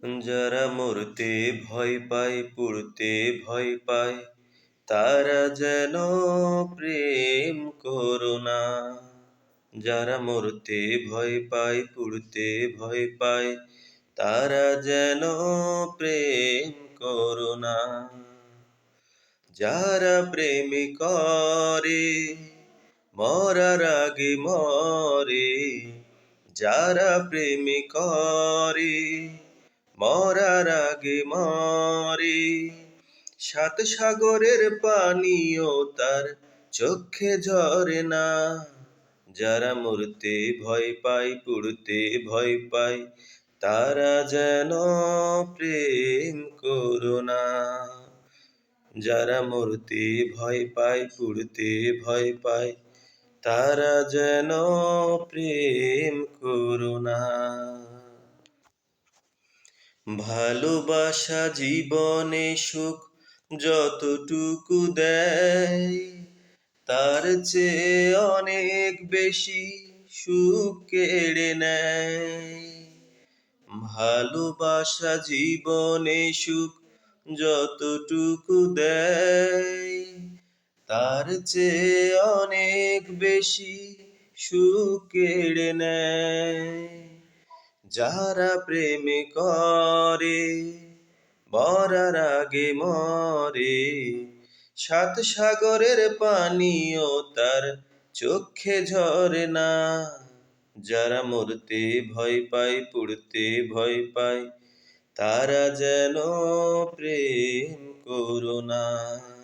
যারা মরতে ভয় পায়, পুড়তে ভয় পায়, তারা যেন প্রেম করো না। যারা মরতে ভয় পায়, পুড়তে ভয় পায়, তারা যেন প্রেম করো না। যারা প্রেম করে মরার আগে মরে, যারা প্রেম করে মরার আগে মরে, সাত সাগরের পানিও তার চোখে ঝরে না। যারা মরতে ভয় পায়, পুড়তে ভয় পায়, তারা যেন প্রেম করো না। যারা মরতে ভয় পায়, পুড়তে ভয় পায়, তারা যেন প্রেম করো না। ভালোবাসা জীবনে সুখ যতটুকু দেয়, তার চেয়ে অনেক বেশি সুখ কেড়ে নেয়। ভালোবাসা জীবনে সুখ যতটুকু দেয়, তার চেয়ে অনেক বেশি সুখ কেড়ে নেয়। যারা প্রেম করে মরার আগে মরে, সাত সাগরের পানিও তার চোখে ঝরে না। যারা মরতে ভয় পায়, পুড়তে ভয় পায়, তারা যেন প্রেম করো না।